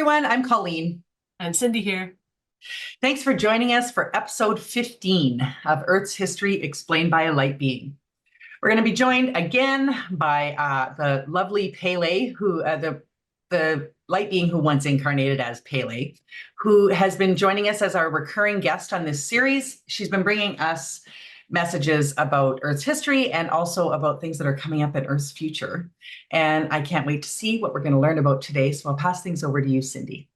everyone, I'm Colleen. And Cindy here. Thanks for joining us for episode 15 of Earth's History Explained by a Light Being. We're going to be joined again by the lovely Pele, who the light being who once incarnated as Pele, who has been joining us as our recurring guest on this series. She's been bringing us messages about Earth's history and also about things that are coming up in Earth's future. And I can't wait to see what we're going to learn about today. So I'll pass things over to you, Cindy.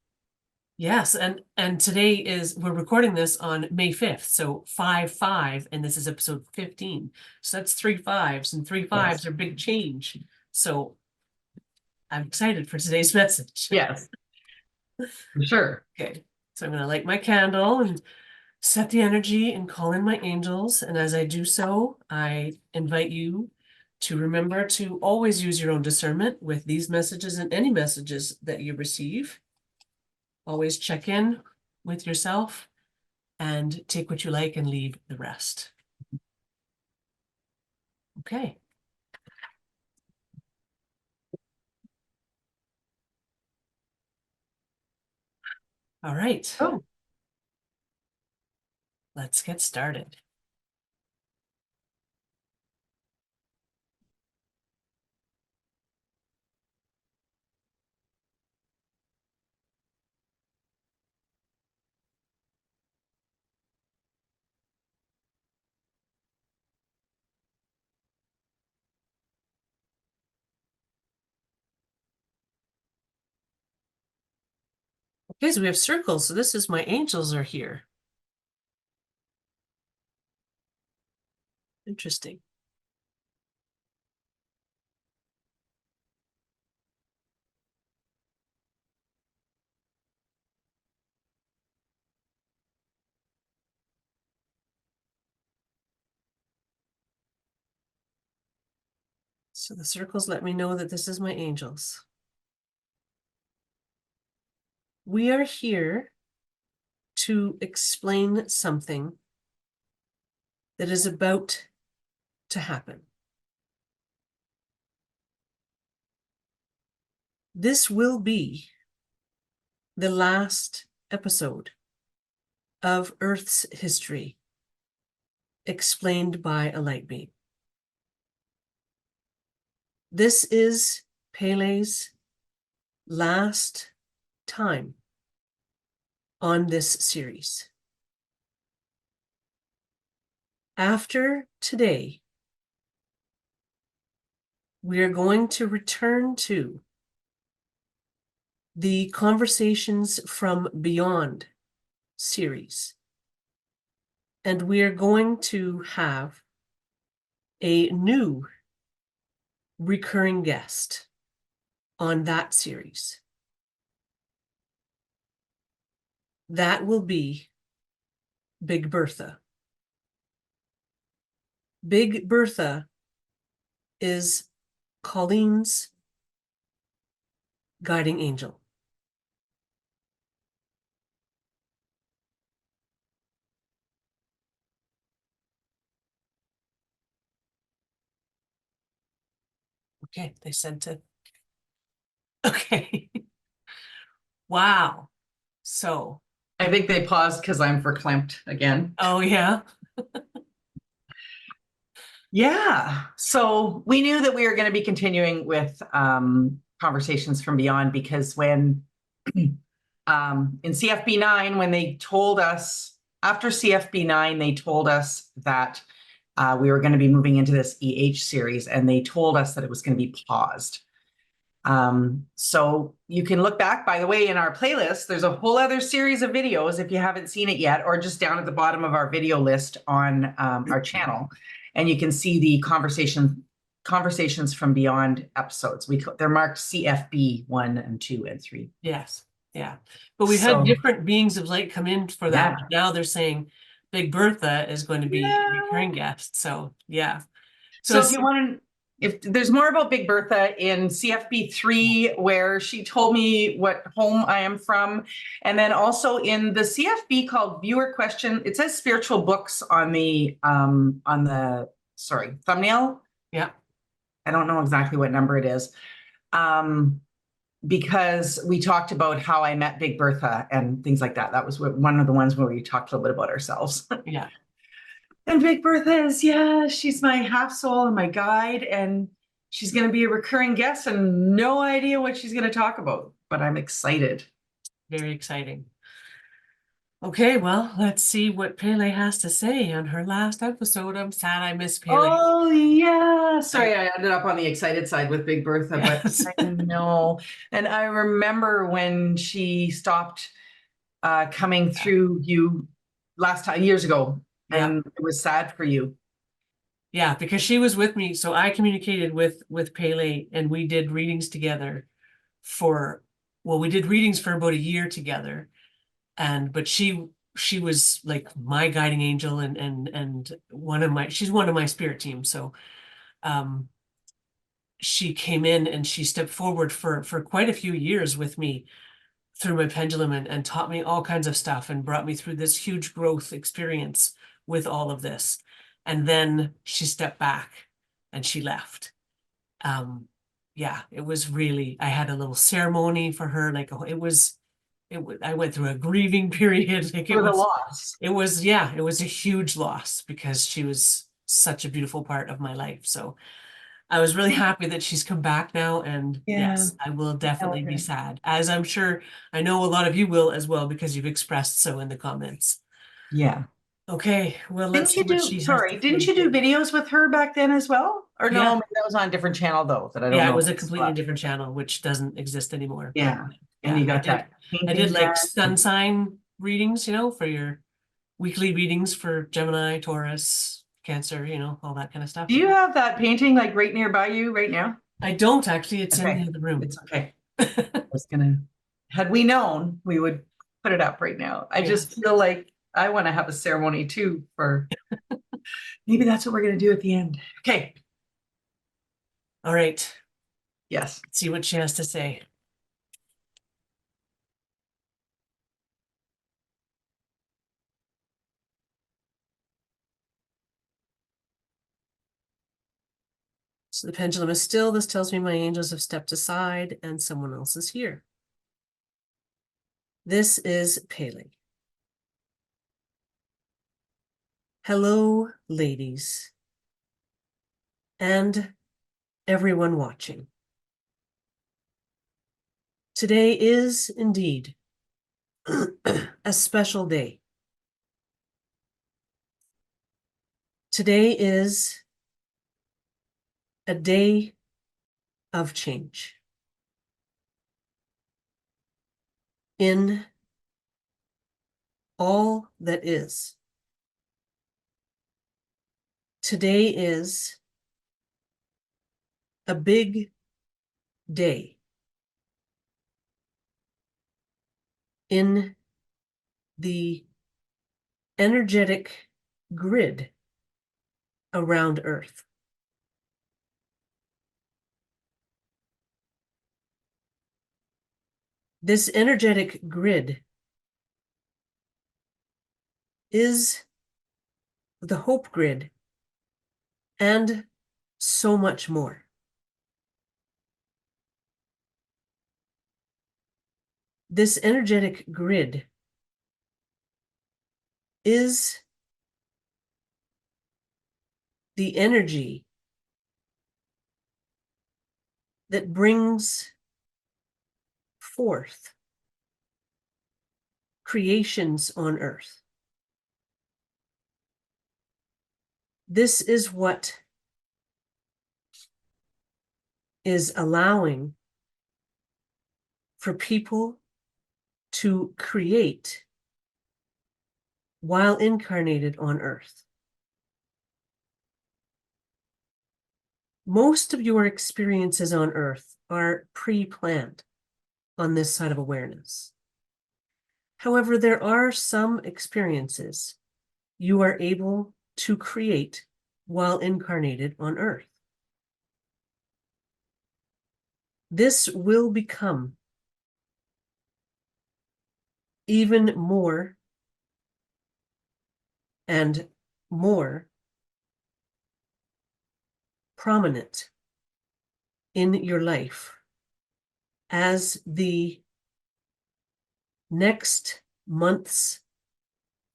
Yes, and today we're recording this on May 5th, so 5/5, and this is episode 15. So that's 3 5s, and 3 5s Yes. are big change. So I'm excited for today's message. Yes, for sure. Okay, so I'm going to light my candle and set the energy and call in my angels. And as I do so, I invite you to remember to always use your own discernment with these messages and any messages that you receive. Always check in with yourself and take what you like and leave the rest. Okay. All right. Oh. Let's get started. Okay, so we have circles. So this is my angels are here. Interesting. So the circles let me know that this is my angels. We are here to explain something that is about to happen. This will be the last episode of Earth's history explained by a light being. This is Pele's last time on this series. After today, we are going to return to the Conversations from Beyond series. And we are going to have a new recurring guest on that series. That will be Big Bertha. Big Bertha is Colleen's guiding angel. Okay, they sent it. Okay. Wow. So. I think they paused because I'm verklempt again. Oh, yeah. Yeah. So we knew that we were going to be continuing with Conversations from Beyond because when in CFB9, when they told us, after CFB9, they told us that we were going to be moving into this EH series, and they told us that it was going to be paused. So you can look back, by the way, in our playlist, there's a whole other series of videos if you haven't seen it yet, or just down at the bottom of our video list on our channel. And you can see the Conversations from Beyond episodes. They're marked CFB 1 and 2 and 3. Yes. Yeah. But we've had different beings of light come in for that. Yeah. Now they're saying Big Bertha is going to be a recurring guest. So yeah. So if you want to, if there's more about Big Bertha in CFB 3, where she told me what home I am from, and then also in the CFB called Viewer Question, it says spiritual books on the thumbnail. Yeah. I don't know exactly what number it is. because we talked about how I met Big Bertha and things like that. That was one of the ones where we talked a little bit about ourselves. Yeah. And Big Bertha is, yeah, she's my half soul and my guide, and she's going to be a recurring guest, and no idea what she's going to talk about, but I'm excited. Very exciting. Okay, well, let's see what Pele has to say on her last episode. I'm sad I missed Pele. Oh, yeah. Sorry, I ended up on the excited side with Big Bertha, Yes. but I know. And I remember when she stopped coming through you last time, years ago, Yeah. and it was sad for you. Yeah, because she was with me. So I communicated with Pele and we did readings together for, well, we did readings for about a year together. But she was like my guiding angel and she's one of my spirit team. So um she came in and she stepped forward for quite a few years with me through my pendulum and taught me all kinds of stuff and brought me through this huge growth experience with all of this. And then she stepped back and she left. Yeah, it was really, I had a little ceremony for her. Like I went through a grieving period. Like It was a loss. yeah, it was a huge loss because she was such a beautiful part of my life. So I was really happy that she's come back now. And Yeah. yes, I will definitely be sad, as I'm sure I know a lot of you will as well, because you've expressed so in the comments. Yeah. Okay, well, let's Didn't see you what do, she has to sorry, didn't say. you do videos with her back then as well? Or no, Yeah, maybe that was on a different channel though, that I don't yeah, it know if was a it's still completely up. different channel, which doesn't exist anymore. But Yeah. And yeah, you got that I did painting like back. sun sign readings, for your weekly readings for Gemini, Taurus, Cancer, all that kind of stuff. Do you have that painting like right nearby you right now? I don't actually, it's in Okay. the other room. It's okay. I was gonna, had we known, we would put it up right now. I just Yes. feel like I want to have a ceremony too for, maybe that's what we're gonna do at the end. Okay. All right, Yes. let's see what she has to say. So the pendulum is still. This tells me my angels have stepped aside and someone else is here. This is Pele. Hello, ladies, and everyone watching. Today is indeed a special day. Today is a day of change. In all that is. Today is a big day in the energetic grid around Earth. This energetic grid is the hope grid and so much more. This energetic grid is the energy that brings forth creations on Earth. This is what is allowing for people to create while incarnated on Earth. Most of your experiences on Earth are pre-planned on this side of awareness. However, there are some experiences you are able to create while incarnated on Earth. This will become even more and more prominent in your life as the next months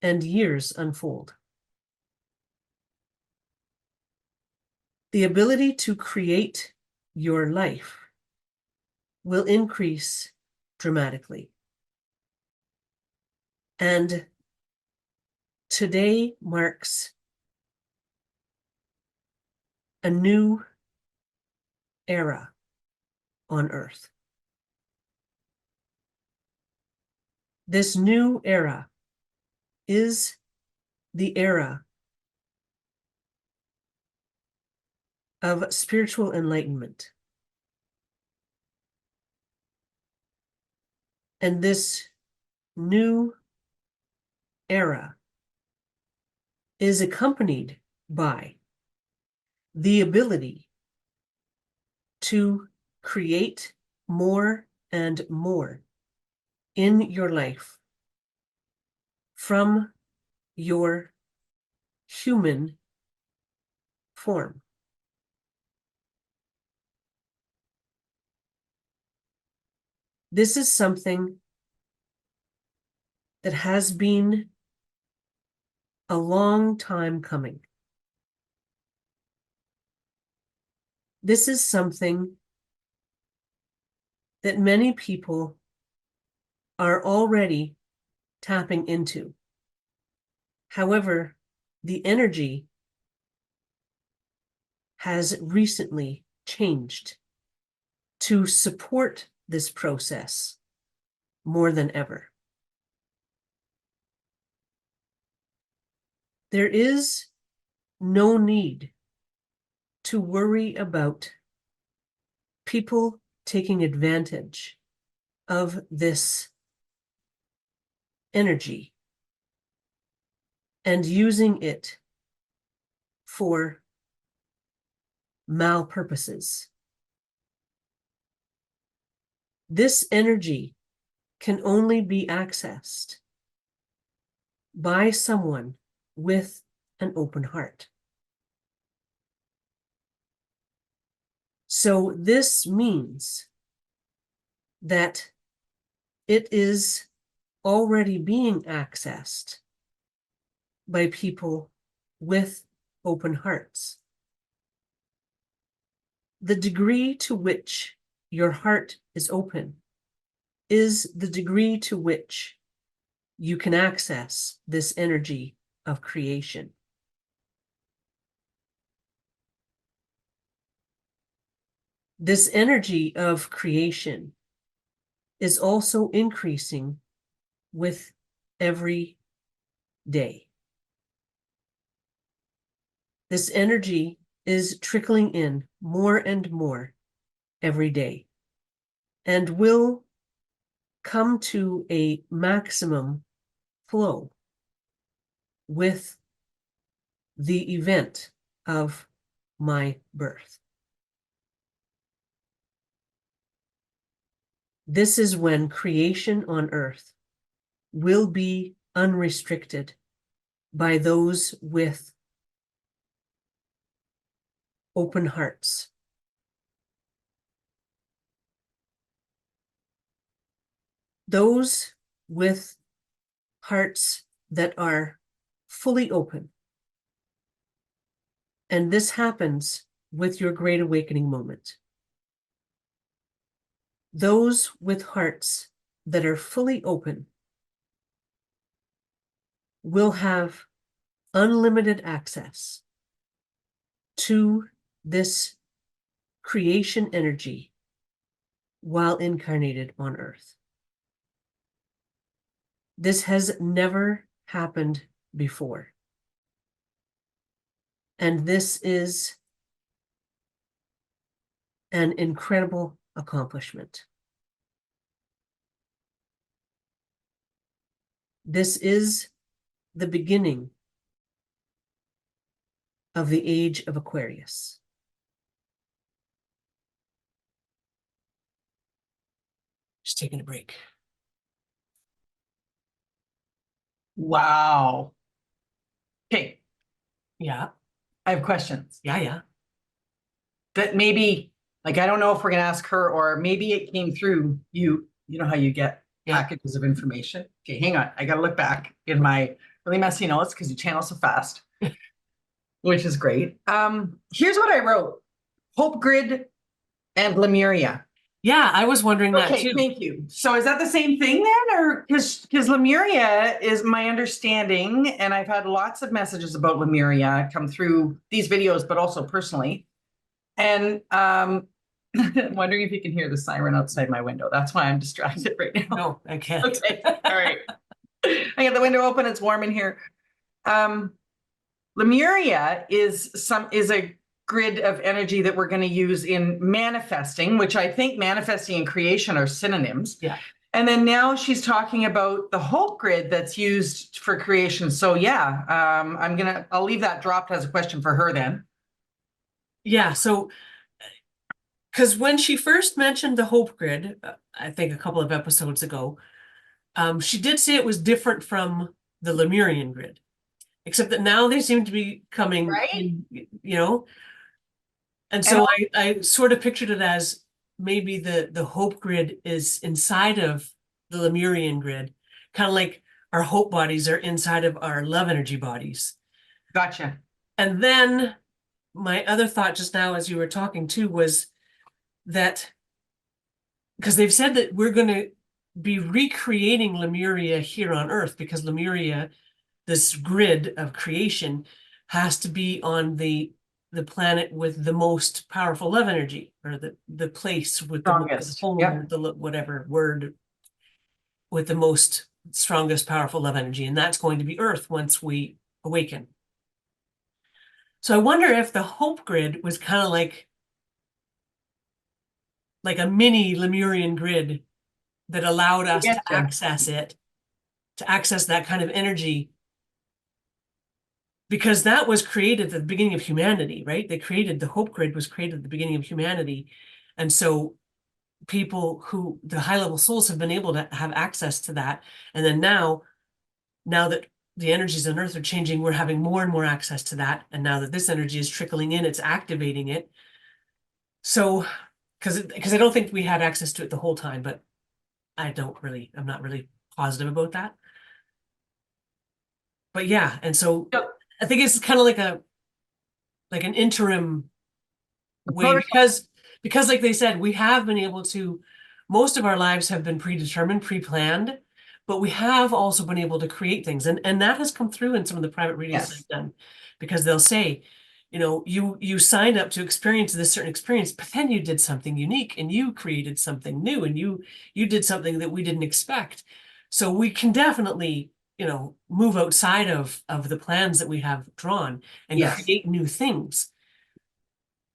and years unfold. The ability to create your life will increase dramatically. And today marks a new era on Earth. This new era is the era of spiritual enlightenment. And this new era is accompanied by the ability to create more and more in your life from your human form. This is something that has been a long time coming. This is something that many people are already tapping into. However, the energy has recently changed to support this process more than ever. There is no need to worry about people taking advantage of this energy and using it for malpurposes. This energy can only be accessed by someone with an open heart. So this means that it is already being accessed by people with open hearts. The degree to which your heart is open is the degree to which you can access this energy of creation. This energy of creation is also increasing with every day. This energy is trickling in more and more every day and will come to a maximum flow with the event of my birth. This is when creation on earth will be unrestricted by those with open hearts. Those with hearts that are fully open. And this happens with your Great Awakening moment. Those with hearts that are fully open will have unlimited access to this creation energy while incarnated on earth. This has never happened before. And this is an incredible accomplishment. This is the beginning of the age of Aquarius. Just taking a break. Wow. Okay, Yeah, I have questions yeah. that maybe Like, I don't know if we're gonna ask her, or maybe it came through you. You know how you get Yeah. packages of information. Okay, hang on. I gotta look back in my really messy notes because you channel so fast, which is great. Here's what I wrote: Hope Grid and Lemuria. Yeah, I was wondering that Okay, too. thank you. So is that the same thing then, or because Lemuria is my understanding, and I've had lots of messages about Lemuria come through these videos, but also personally. And I'm wondering if you can hear the siren outside my window. That's why I'm distracted right now. No, I can't. Okay, all right. I got the window open. It's warm in here. Lemuria is a grid of energy that we're going to use in manifesting, which I think manifesting and creation are synonyms. Yeah. And then now she's talking about the hope grid that's used for creation. So yeah, I'll leave that dropped as a question for her then. Yeah, so because when she first mentioned the Hope Grid, I think a couple of episodes ago, she did say it was different from the Lemurian grid, except that now they seem to be coming Right? in, you know, and And so I sort of pictured it as maybe the Hope Grid is inside of the Lemurian grid, kind of like our hope bodies are inside of our love energy bodies. gotcha. And then my other thought just now, as you were talking too, was that because they've said that we're going to be recreating Lemuria here on Earth, because Lemuria, this grid of creation, has to be on the planet with the most powerful love energy, or the place with the Strongest. home Yep. with the whatever word, with the most strongest powerful love energy, and that's going to be Earth once we awaken. So I wonder if the Hope Grid was kind of like a mini Lemurian grid that allowed us to Getcha. access it, to access that kind of energy, because that was created at the beginning of humanity, right? They created the Hope Grid was created at the beginning of humanity. And so people who the high level souls have been able to have access to that. And then now that the energies on Earth are changing, we're having more and more access to that. And now that this energy is trickling in, it's activating it. So, because I don't think we had access to it the whole time, but I'm not really positive about that. But yeah, and so Yep. I think it's kind of like an interim way, Prototype. because like they said, we have been able to, most of our lives have been predetermined, pre-planned, but we have also been able to create things, and that has come through in some of the private readings Yes. I've done, because they'll say, you signed up to experience this certain experience, but then you did something unique and you created something new, and you did something that we didn't expect. So we can definitely, move outside of the plans that we have drawn and Yes. create new things.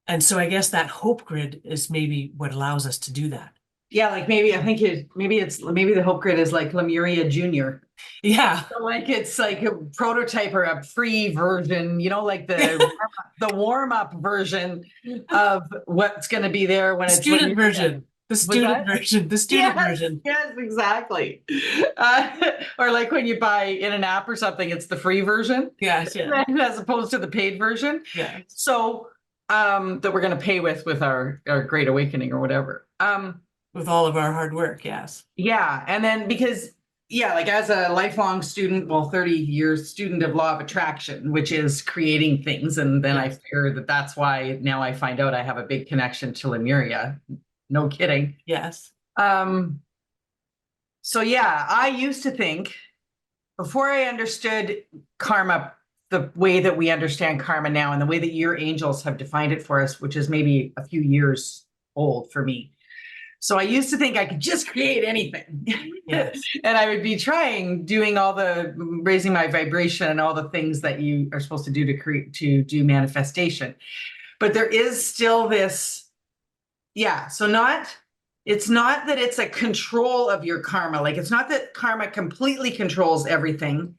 And so I guess that hope grid is maybe what allows us to do that. Yeah, like maybe I think maybe the hope grid is like Lemuria Junior. Yeah. So like it's like a prototype or a free version, like the warm up version of what's going to be there when The it's student Lemuria. version. The Was student that? version. The student Yes, version. yes, exactly. Or like when you buy in an app or something, it's the free version Yes, yeah. as opposed to the paid version. Yeah. So that we're going to pay with our Great Awakening or whatever. With all of our hard work, yes. Yeah, and then because like as a lifelong student, 30 years student of law of attraction, which is creating things, and then I Yes. fear that's why now I find out I have a big connection to Lemuria. No kidding. Yes. So yeah, I used to think, before I understood karma the way that we understand karma now, and the way that your angels have defined it for us, which is maybe a few years old for me. So I used to think I could just create anything. Yes. And I would be doing all the raising my vibration and all the things that you are supposed to do to do manifestation. But there is still this, it's not that it's a control of your karma. Like, it's not that karma completely controls everything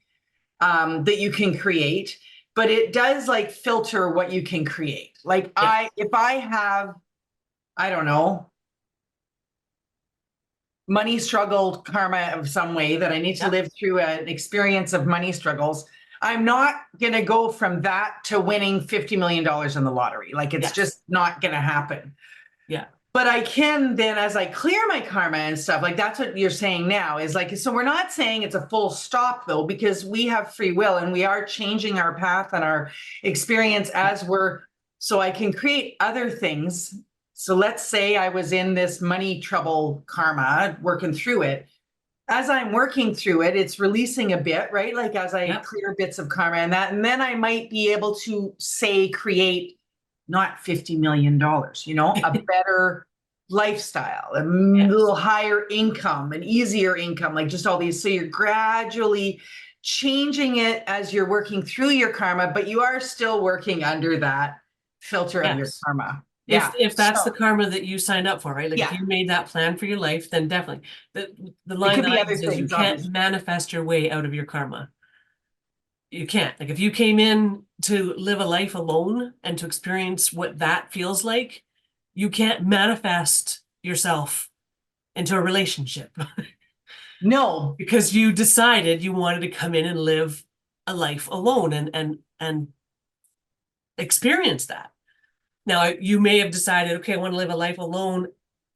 that you can create, but it does like filter what you can create. Like, if I have, I don't know, money struggle karma of some way that I need to live through an experience of money struggles, I'm not going to go from that to winning $50 million in the lottery. Like, it's just not going to happen. Yeah. But I can then, as I clear my karma and stuff, like that's what you're saying now is like, so we're not saying it's a full stop though, because we have free will and we are changing our path and our experience as we're, so I can create other things. So let's say I was in this money trouble karma, working through it. As I'm working through it, it's releasing a bit, right? Like as I clear bits of karma and that, and then I might be able to say, create not $50 million, a better lifestyle, a little higher income, an easier income, like just all these. So you're gradually changing it as you're working through your karma, but you are still working under that filter of your karma. Yeah. If that's the karma that you signed up for, right? Like if Yeah. you made that plan for your life, then definitely. The It line could that be I other use is you things, can't obviously. manifest your way out of your karma. You can't. Like if you came in to live a life alone and to experience what that feels like, you can't manifest yourself into a relationship No. because you decided you wanted to come in and live a life alone and experience that. Now, you may have decided, okay, I want to live a life alone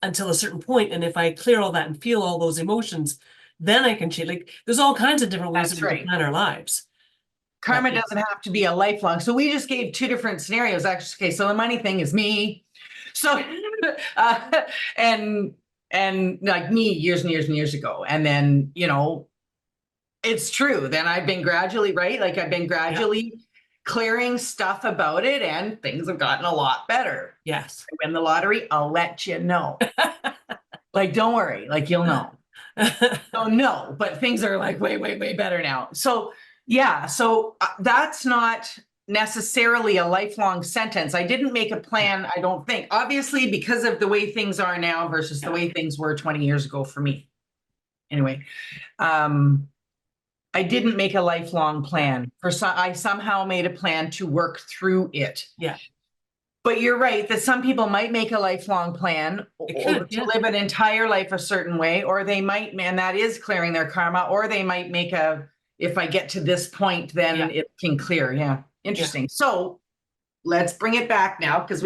until a certain point, and if I clear all that and feel all those emotions, then I can change. Like, there's all kinds of different ways that That's we can right. plan our lives. Karma doesn't have to be a lifelong. So we just gave two different scenarios. Actually, okay, so the money thing is me. So uh, and like me years and years and years ago. And then, it's true. Then I've been gradually, right? Like I've been gradually clearing stuff about it and things have gotten a lot better. Yes. I win the lottery, I'll let you know. Like, don't worry, like you'll know. So no, but things are like way, way, way better now. So yeah, so that's not necessarily a lifelong sentence. I didn't make a plan, I don't think. Obviously, because of the way things are now versus the way things were 20 years ago for me. Anyway, I didn't make a lifelong plan. I somehow made a plan to work through it. Yeah. But you're right that some people might make a lifelong plan to live an entire life a certain way, or they might, and that is clearing their karma, or they might make if I get to this point, then it can clear. Yeah. Interesting. So let's bring it back now because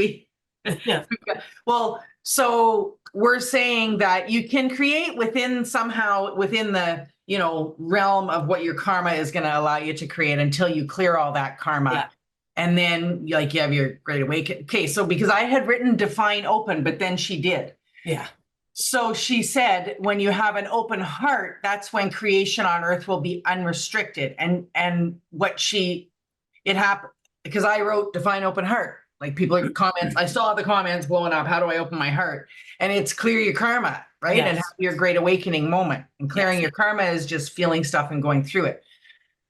well, so we're saying that you can create within the, realm of what your karma is going to allow you to create until you clear all that karma. Yeah. And then like you have your great awakening. Okay, so because I had written define open, but then she did. Yeah. So she said, when you have an open heart, that's when creation on earth will be unrestricted. And it happened because I wrote define open heart. Like people are comments, I saw the comments blowing up. How do I open my heart? And it's clear your karma, right? And have your great awakening moment. And clearing your karma is just feeling stuff and going through it.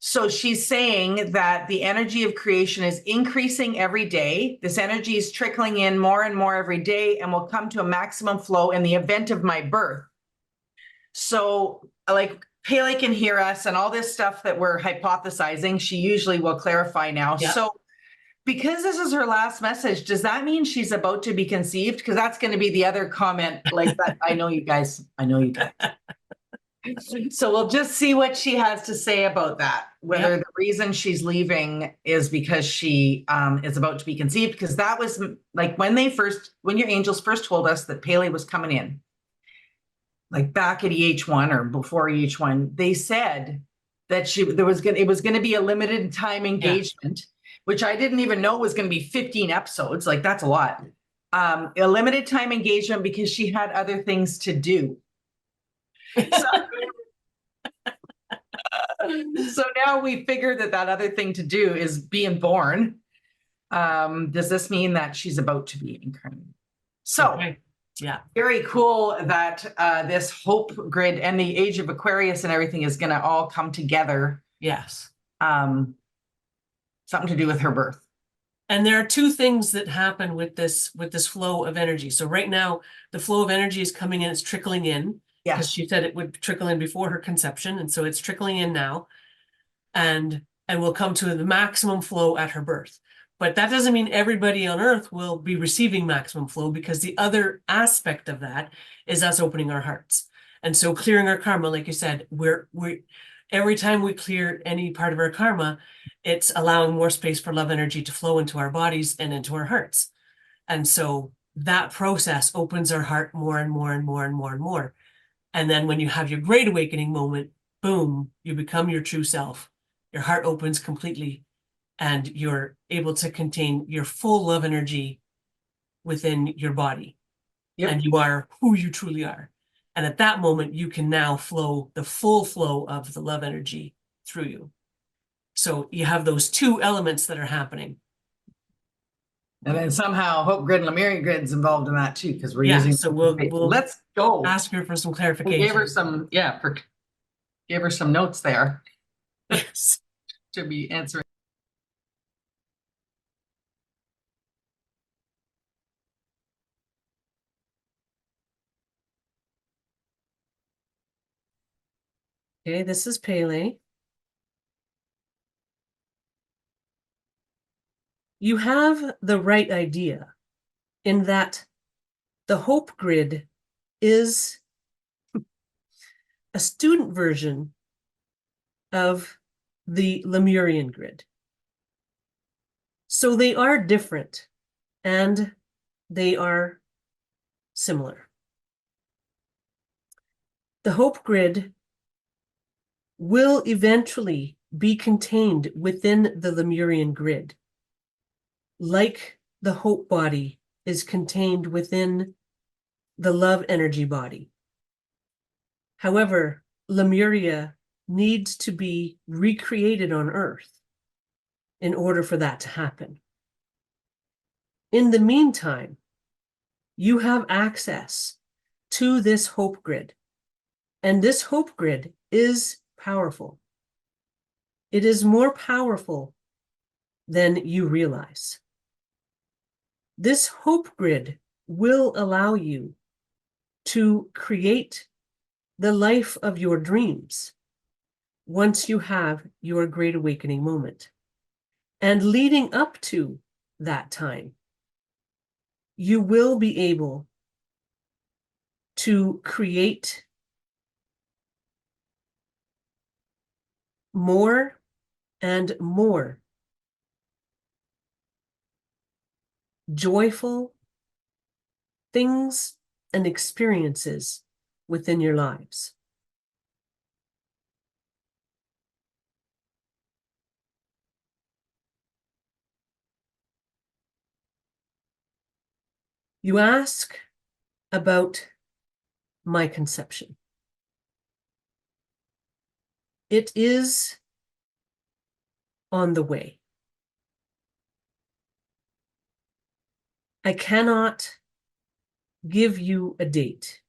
So she's saying that the energy of creation is increasing every day. This energy is trickling in more and more every day and will come to a maximum flow in the event of my birth. So like Pele can hear us and all this stuff that we're hypothesizing, she usually will clarify now. Yeah. So because this is her last message, does that mean she's about to be conceived? Because that's going to be the other comment like that. I know you guys. So we'll just see what she has to say about that. Whether the reason she's leaving is because she is about to be conceived, because that was like when your angels first told us that Pele was coming in, like back at EH1 or before EH1, they said that it was going to be a limited time engagement, which I didn't even know was going to be 15 episodes. Like that's a lot. A limited time engagement because she had other things to do. So now we figure that other thing to do is being born. Does this mean that she's about to be incarnated? So very cool that this hope grid and the age of Aquarius and everything is going to all come together. Yes. Something to do with her birth. And there are two things that happen with this flow of energy. So right now, the flow of energy is coming in, it's trickling in. Because she said it would trickle in before her conception. And so it's trickling in now and will come to the maximum flow at her birth. But that doesn't mean everybody on earth will be receiving maximum flow, because the other aspect of that is us opening our hearts. And so clearing our karma, like you said, we're every time we clear any part of our karma, it's allowing more space for love energy to flow into our bodies and into our hearts. And so that process opens our heart more and more and more and more and more. And then when you have your great awakening moment, boom, you become your true self. Your heart opens completely and you're able to contain your full love energy within your body. Yep. And you are who you truly are. And at that moment, you can now flow the full flow of the love energy through you. So you have those two elements that are happening. And then somehow Hope Grid and Lemurian Grid's involved in that too, because we're Yeah, using. so we'll Let's go. ask her for some We clarification. gave her some, gave her some notes there Yes. to be answering. Okay, this is Pele. You have the right idea in that the Hope Grid is a student version of the Lemurian grid. So they are different and they are similar. The Hope Grid will eventually be contained within the Lemurian grid, like the Hope body is contained within the love energy body. However, Lemuria needs to be recreated on Earth in order for that to happen. In the meantime, you have access to this Hope Grid, and this Hope Grid is powerful. It is more powerful than you realize. This Hope Grid will allow you to create the life of your dreams once you have your Great Awakening moment. And leading up to that time, you will be able to create more and more joyful things and experiences within your lives. You ask about my conception. It is on the way. I cannot give you a date,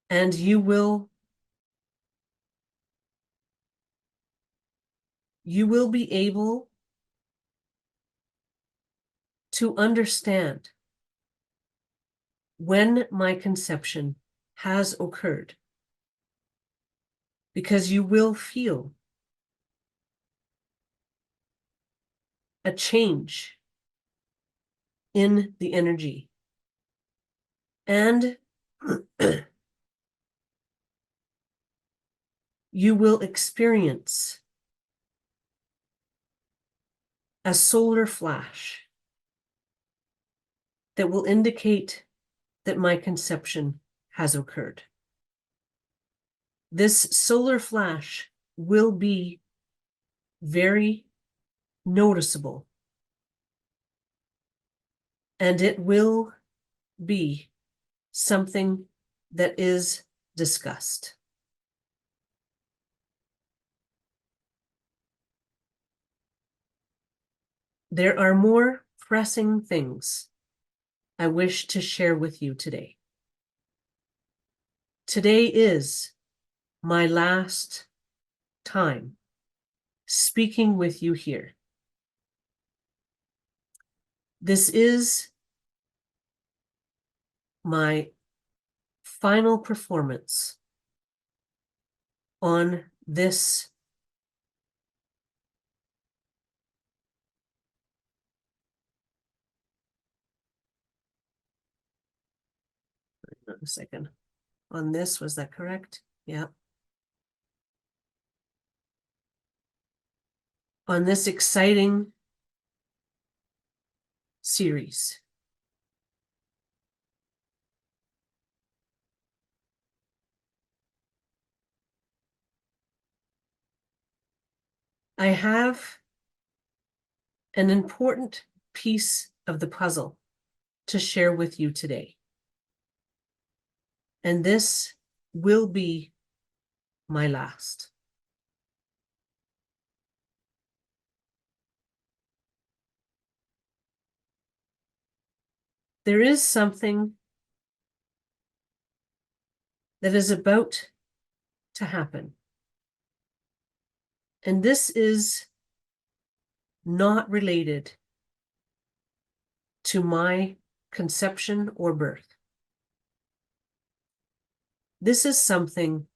and you will be able to understand when my conception has occurred, because you will feel a change in the energy, and you will experience a solar flash that will indicate that my conception has occurred. This solar flash will be very noticeable, and it will be something that is discussed. There are more pressing things I wish to share with you today. Today is my last time speaking with you here. This is my final performance on this a second. On this, was that correct? Yeah. On this exciting series. I have an important piece of the puzzle to share with you today. And this will be my last. There is something that is about to happen. And this is not related to my conception or birth. This is something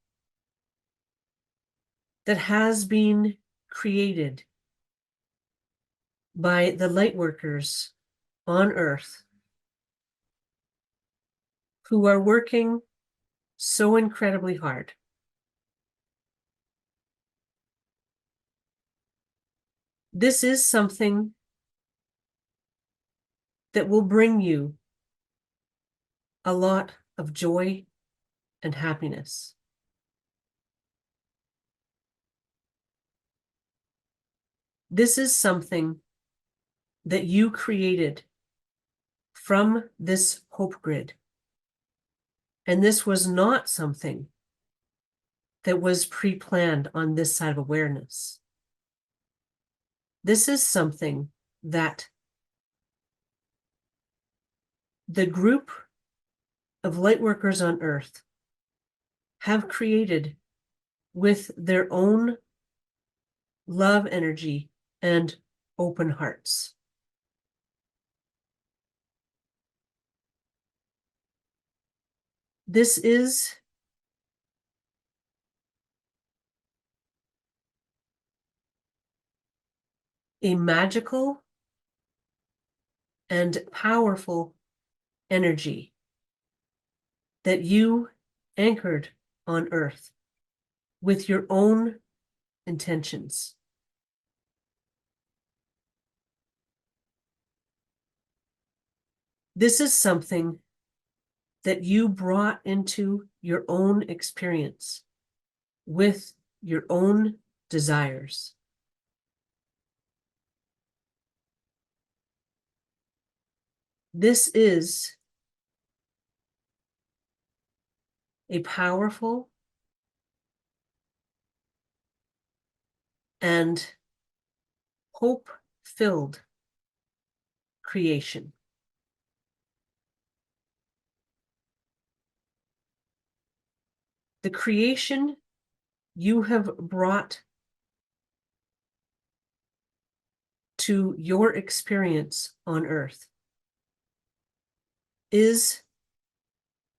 that has been created by the light workers on Earth who are working so incredibly hard. This is something that will bring you a lot of joy and happiness. This is something that you created from this hope grid. And this was not something that was pre-planned on this side of awareness. This is something that the group of light workers on Earth have created with their own love energy and open hearts. This is a magical and powerful energy that you anchored on Earth with your own intentions. This is something that you brought into your own experience with your own desires. This is a powerful and hope-filled creation. The creation you have brought to your experience on Earth is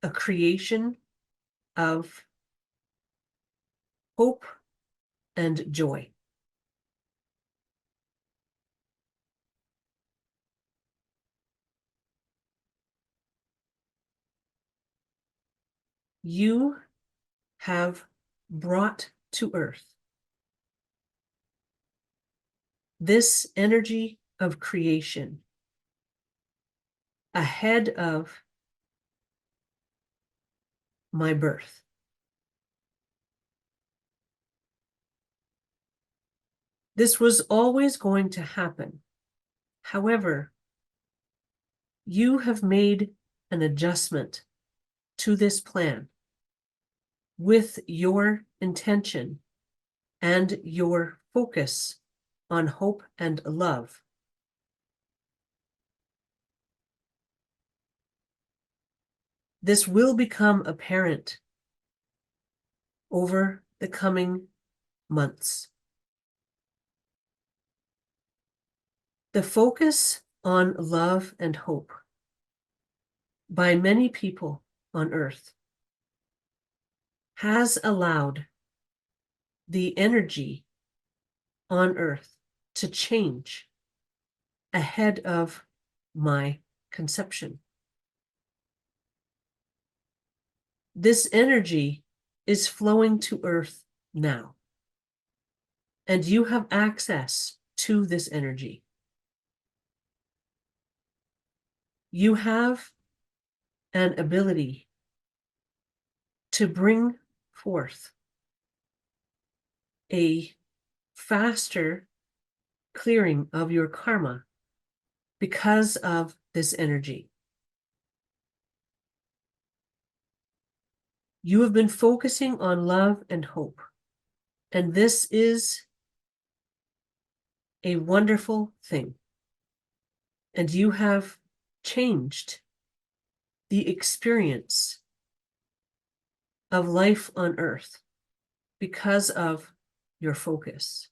a creation of hope and joy. You have brought to Earth this energy of creation ahead of my birth. This was always going to happen. However, you have made an adjustment to this plan with your intention and your focus on hope and love. This will become apparent over the coming months. The focus on love and hope by many people on Earth has allowed the energy on Earth to change ahead of my conception. This energy is flowing to Earth now, and you have access to this energy. you have an ability to bring forth a faster clearing of your karma because of this energy. You have been focusing on love and hope, and this is a wonderful thing. And you have changed the experience of life on earth because of your focus.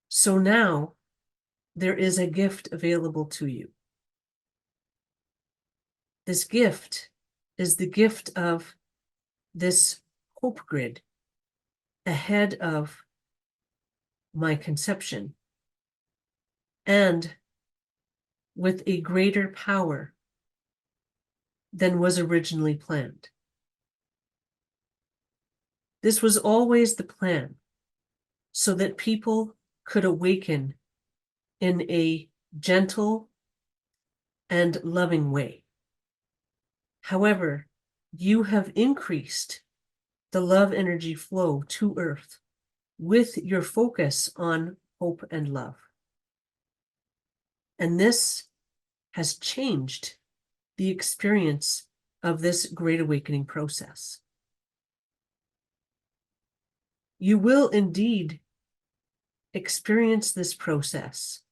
So now there is a gift available to you. This gift is the gift of this hope grid ahead of my conception, and with a greater power than was originally planned. This was always the plan, so that people could awaken in a gentle and loving way. However, you have increased the love energy flow to Earth with your focus on hope and love. And this has changed the experience of this Great Awakening process. You will indeed experience this process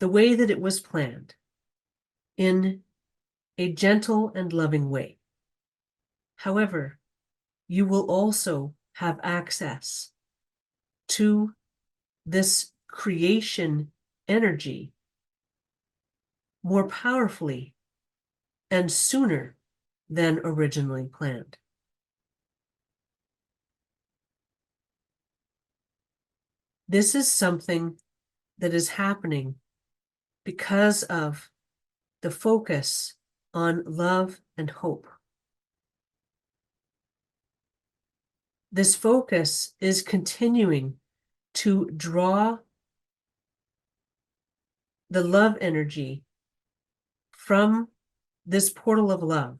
the way that it was planned, in a gentle and loving way. However, you will also have access to this creation energy more powerfully and sooner than originally planned. This is something that is happening because of the focus on love and hope. This focus is continuing to draw the love energy from this portal of love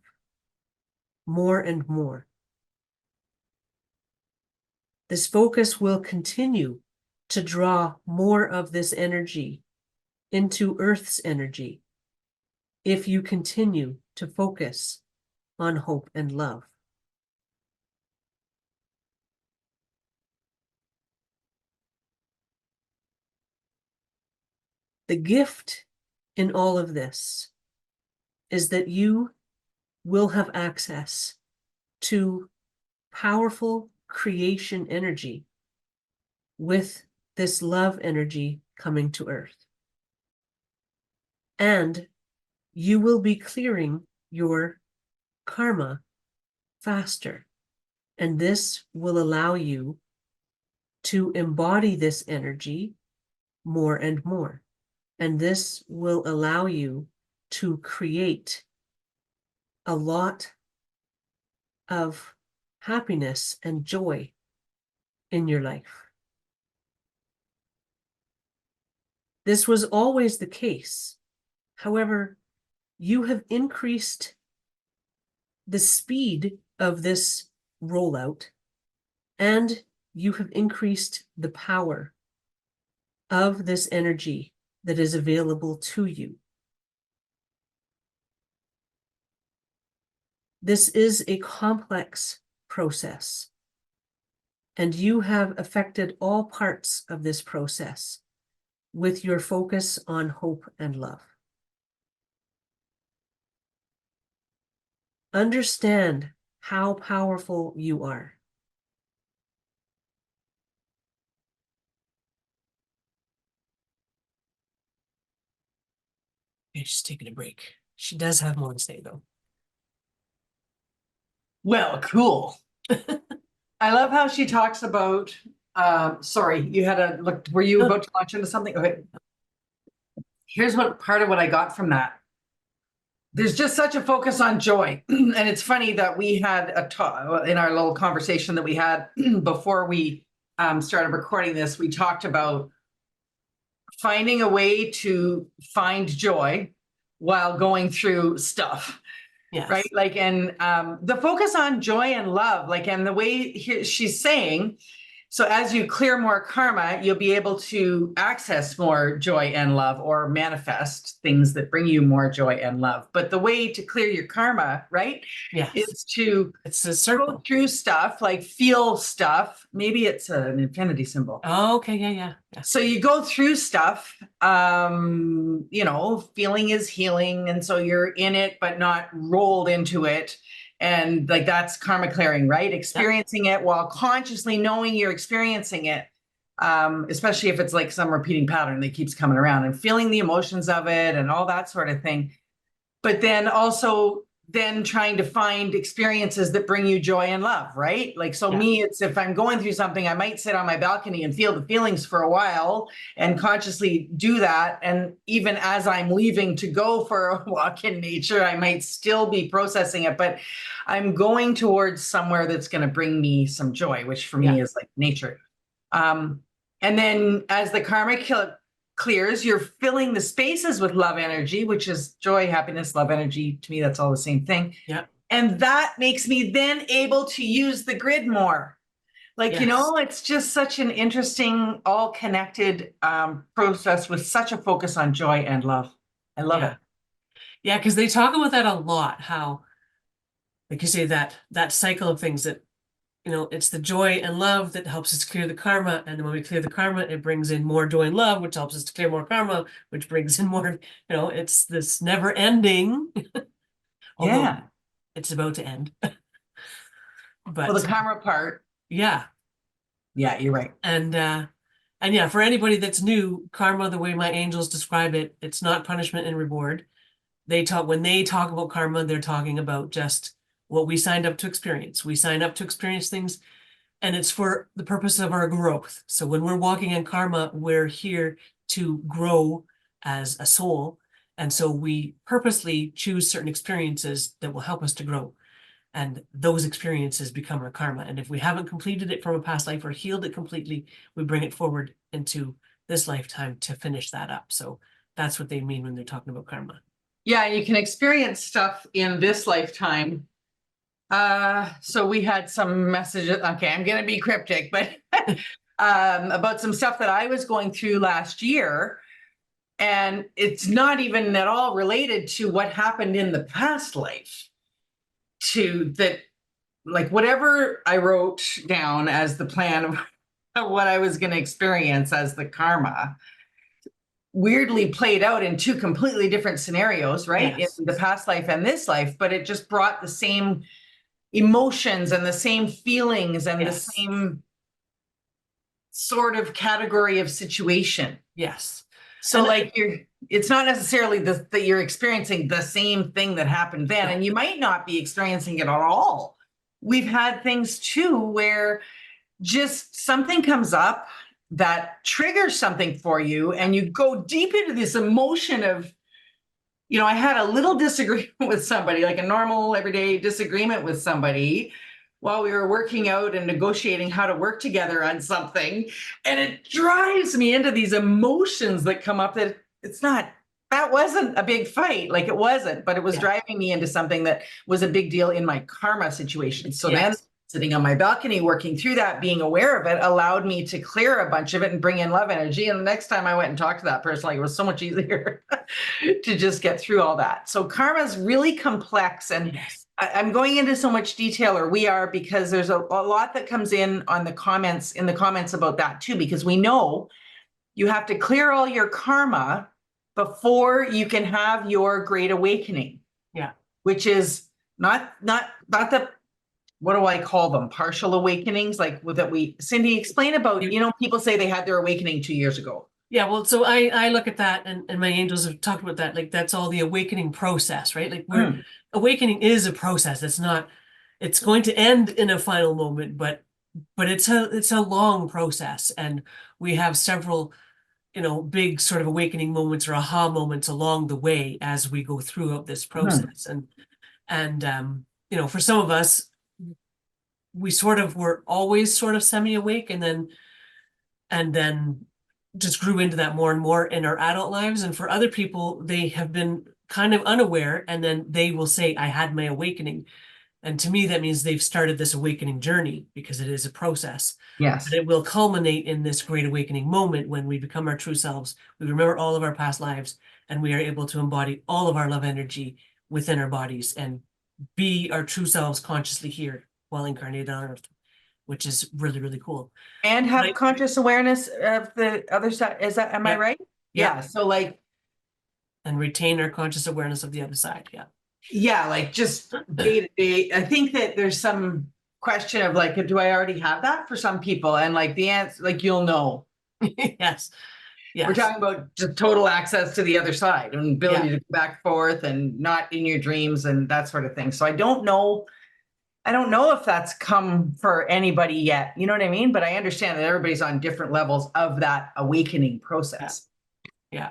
more and more. This focus will continue to draw more of this energy into Earth's energy if you continue to focus on hope and love. The gift in all of this is that you will have access to powerful creation energy with this love energy coming to Earth. And you will be clearing your karma faster. And this will allow you to embody this energy more and more. And this will allow you to create a lot of happiness and joy in your life. This was always the case. However, you have increased the speed of this rollout, and you have increased the power of this energy that is available to you. This is a complex process, and you have affected all parts of this process with your focus on hope and love. Understand how powerful you are. Okay, she's taking a break. She does have more to say, though. Well, cool. I love how she talks about, sorry, you had a look, were you about to launch into something? Okay. Here's what part of what I got from that. There's just such a focus on joy. And it's funny that we had a talk in our little conversation that we had before we started recording this. We talked about finding a way to find joy while going through stuff. Yes. Right. Like, and the focus on joy and love, like, and the way she's saying, so as you clear more karma, you'll be able to access more joy and love, or manifest things that bring you more joy and love. But the way to clear your karma, right, Yes. is to It's a go circle. through stuff, like feel stuff. Maybe it's an infinity symbol. Oh, okay. Yeah. So you go through stuff, you know, feeling is healing. And so you're in it, but not rolled into it. And like, that's karma clearing, right? Experiencing it while consciously knowing you're experiencing it. Especially if it's like some repeating pattern that keeps coming around, and feeling the emotions of it and all that sort of thing. But then also then trying to find experiences that bring you joy and love, right? Like, so me, it's if I'm going through something, I might sit on my balcony and feel the feelings for a while and consciously do that. And even as I'm leaving to go for a walk in nature, I might still be processing it, but I'm going towards somewhere that's going to bring me some joy, which for me is like nature. And then as the karma clears, you're filling the spaces with love energy, which is joy, happiness, love energy. To me, that's all the same thing. Yeah. And that makes me then able to use the grid more. Like, you know, it's just such an interesting, all connected process with such a focus on joy and love. I love it. Yeah, because they talk about that a lot, how, like you say, that cycle of things that, you know, it's the joy and love that helps us clear the karma. And when we clear the karma, it brings in more joy and love, which helps us to clear more karma, which brings in more, you know, it's this never ending. Although it's about to end. But well, the karma part. Yeah, you're right. And yeah, for anybody that's new, karma, the way my angels describe it, it's not punishment and reward. When they talk about karma, they're talking about just what we signed up to experience. We sign up to experience things, and it's for the purpose of our growth. So when we're walking in karma, we're here to grow as a soul. And so we purposely choose certain experiences that will help us to grow. And those experiences become our karma. And if we haven't completed it from a past life or healed it completely, we bring it forward into this lifetime to finish that up. So that's what they mean when they're talking about karma. Yeah, you can experience stuff in this lifetime. So we had some messages. Okay, I'm going to be cryptic, but about some stuff that I was going through last year. And it's not even at all related to what happened in the past life. To that, like, whatever I wrote down as the plan of what I was going to experience as the karma weirdly played out in two completely different scenarios, right? Yes. In the past life and this life, but it just brought the same emotions and the same feelings and the same sort of category of situation. Yes. So and like it's not necessarily that you're experiencing the same thing that happened then, and you might not be experiencing it at all. We've had things too where just something comes up that triggers something for you, and you go deep into this emotion of, you know, I had a little disagreement with somebody, like a normal everyday disagreement with somebody while we were working out and negotiating how to work together on something. And it drives me into these emotions that come up that that wasn't a big fight. Like, it wasn't, but it was driving me into something that was a big deal in my karma situation. So then sitting on my balcony, working through that, being aware of it, allowed me to clear a bunch of it and bring in love energy. And the next time I went and talked to that person, like, it was so much easier to just get through all that. So karma is really complex, and I'm going into so much detail, or we are, because there's a lot that comes in the comments about that too, because we know you have to clear all your karma before you can have your great awakening. Yeah. Which is not the, what do I call them? Partial awakenings, like that Cindy, explain about, you know, people say they had their awakening 2 years ago. Yeah, well, so I look at that, and my angels have talked about that. Like, that's all the awakening process, right? Like, awakening is a process. It's going to end in a final moment, but it's a long process, and we have several, you know, big sort of awakening moments or aha moments along the way as we go throughout this process. And you know, for some of us, we sort of were always sort of semi-awake, and then just grew into that more and more in our adult lives. And for other people, they have been kind of unaware, and then they will say, I had my awakening. And to me, that means they've started this awakening journey, because it is a process. But Yes. it will culminate in this great awakening moment when we become our true selves. We remember all of our past lives, and we are able to embody all of our love energy within our bodies and be our true selves consciously here while incarnated on Earth, which is really, really cool. And have Like, conscious awareness of the other side. Is that, am I yeah, right? yeah. Yeah. So like, And retain our conscious awareness of the other side. Yeah. yeah, like just day to day. I think that there's some question of like, do I already have that for some people? And like the answer, like you'll know. Yes. We're Yes. talking about just total access to the other side and ability Yeah. to go back and forth and not in your dreams and that sort of thing. So I don't know. I don't know if that's come for anybody yet. You know what I mean? But I understand that everybody's on different levels of that awakening Yeah. process. Yeah.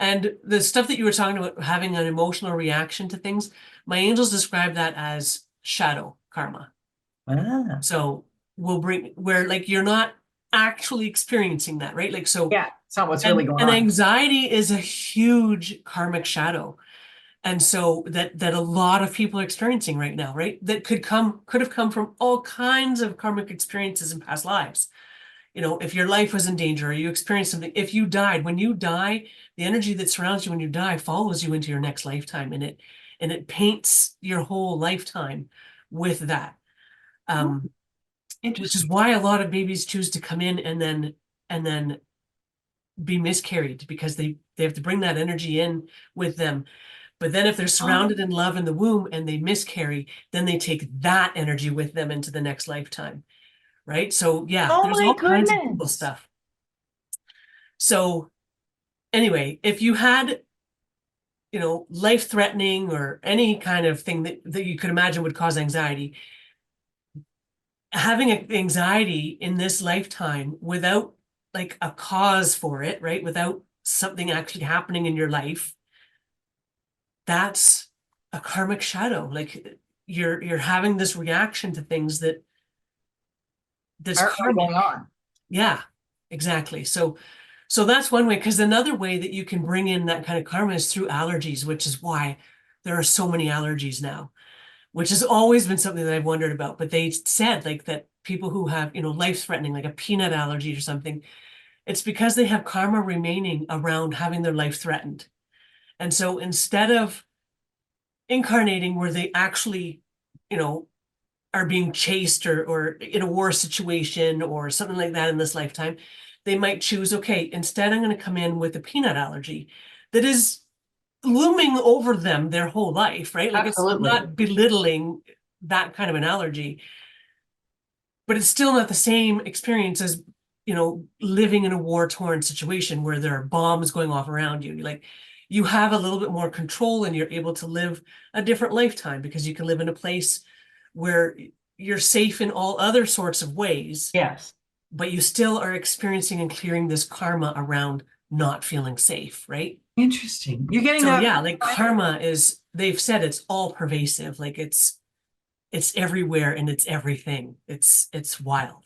And the stuff that you were talking about, having an emotional reaction to things, my angels describe that as shadow karma. Ah, So we'll bring where like you're not actually experiencing that, right? Like so, yeah, it's not what's really going and on. anxiety is a huge karmic shadow. And so that a lot of people are experiencing right now, right? That could have come from all kinds of karmic experiences in past lives. You know, if your life was in danger or you experienced something, if you died, when you die, the energy that surrounds you when you die follows you into your next lifetime, and it paints your whole lifetime with that. Oh, Um, which is interesting. why a lot of babies choose to come in and then be miscarried, because they have to bring that energy in with them. But then if they're Oh, surrounded in love in the womb and they miscarry, then they take that energy with them into the next lifetime. Right. So yeah, oh there's my all kinds of cool goodness. stuff. So anyway, if you had, you know, life-threatening or any kind of thing that you could imagine would cause anxiety, having anxiety in this lifetime without like a cause for it, right? Without something actually happening in your life, that's a karmic shadow. Like you're having this reaction to things that's Aren't really going karmic. on. Yeah, exactly. So that's one way, because another way that you can bring in that kind of karma is through allergies, which is why there are so many allergies now, which has always been something that I've wondered about. But they said like that people who have, you know, life-threatening, like a peanut allergy or something, it's because they have karma remaining around having their life threatened. And so instead of incarnating where they actually, you know, are being chased or in a war situation or something like that in this lifetime, they might choose, okay, instead I'm going to come in with a peanut allergy that is looming over them their whole life, right? Like it's Absolutely. not belittling that kind of an allergy, but it's still not the same experience as, you know, living in a war-torn situation where there are bombs going off around you. Like you have a little bit more control and you're able to live a different lifetime because you can live in a place where you're safe in all other sorts of ways, Yes. but you still are experiencing and clearing this karma around not feeling safe, right? Interesting. You're getting So that. yeah, like karma is, they've said it's all pervasive, like it's everywhere and it's everything. It's wild.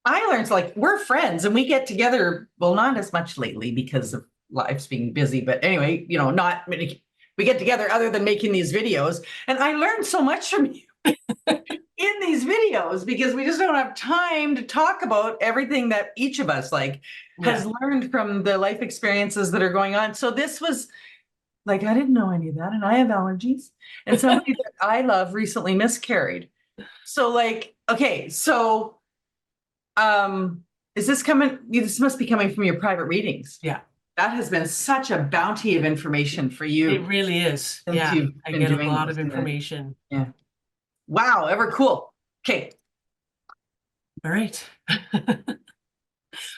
I learned like we're friends and we get together. Well, not as much lately because of life's being busy, but anyway, you know, not many. We get together other than making these videos, and I learned so much from you in these videos because we just don't have time to talk about everything that each of us like has Yeah. learned from the life experiences that are going on. So this was like I didn't know any of that, and I have allergies, and somebody that I love recently miscarried. So like, okay, so um, is this coming? This must be coming from your private readings. Yeah. That has been such a bounty of information for It you really is. since Yeah. you've I been get a doing lot this. of information. Yeah. Wow, ever cool. Okay, All right.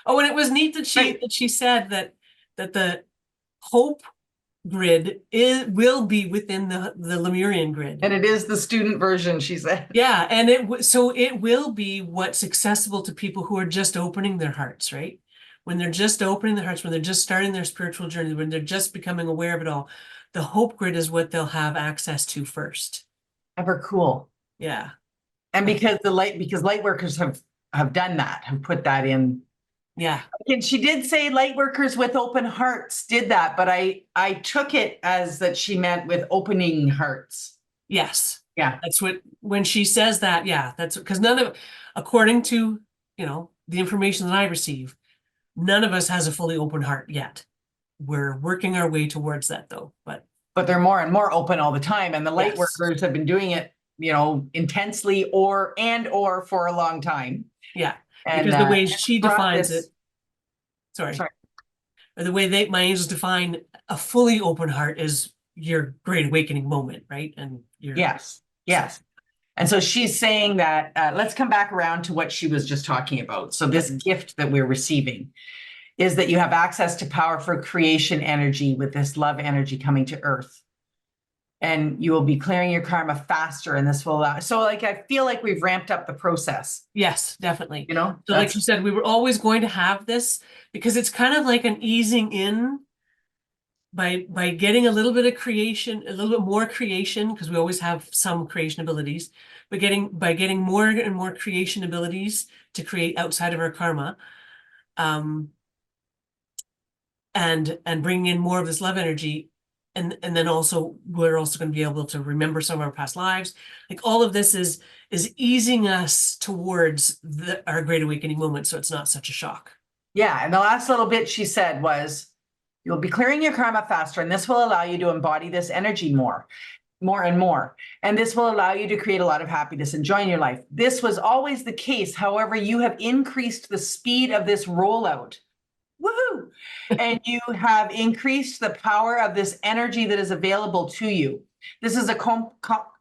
Oh, and it was neat that right. she said that the hope grid will be within the Lemurian grid. And it is the student version, she said. Yeah, and so it will be what's accessible to people who are just opening their hearts, right? When they're just opening their hearts, when they're just starting their spiritual journey, when they're just becoming aware of it all, the hope grid is what they'll have access to first. Ever cool. Yeah. And because light workers have done that, have put that in Yeah. And she did say light workers with open hearts did that, but I took it as that she meant with opening hearts. Yes. Yeah. That's what, when she says that, yeah, that's because none of, according to, the information that I receive, none of us has a fully open heart yet. We're working our way towards that though, but they're more and more open all the time. And the light yes. workers have been doing it, intensely or for a long time. Yeah. And Because the way she brought defines it, this, sorry, sorry. or the way my angels define a fully open heart is your great awakening moment, right? And Yes. And so she's saying that, let's come back around to what she was just talking about. So this gift that we're receiving is that you have access to powerful creation energy with this love energy coming to earth. And you will be clearing your karma faster, and this will allow. So like, I feel like we've ramped up the process. Yes, definitely. So That's, like you said, we were always going to have this because it's kind of like an easing in by getting a little bit of creation, a little bit more creation, because we always have some creation abilities, but by getting more and more creation abilities to create outside of our karma, and bringing in more of this love energy, and then also we're also going to be able to remember some of our past lives. Like all of this is easing us towards our great awakening moment, so it's not such a shock. yeah. And the last little bit she said was, you'll be clearing your karma faster, and this will allow you to embody this energy more and more. And this will allow you to create a lot of happiness and joy in your life. This was always the case. However, you have increased the speed of this rollout. Woohoo! And you have increased the power of this energy that is available to you. This is a complex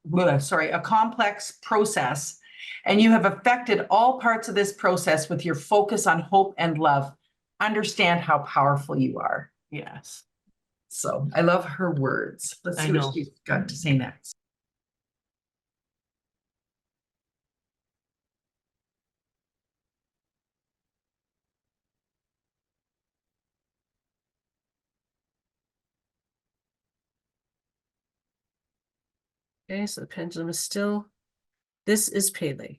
process, and you have affected all parts of this process with your focus on hope and love. Understand how powerful you are. Yes. So I love her words. Let's see what she's got to say next. Okay, so the pendulum is still, this is Pele.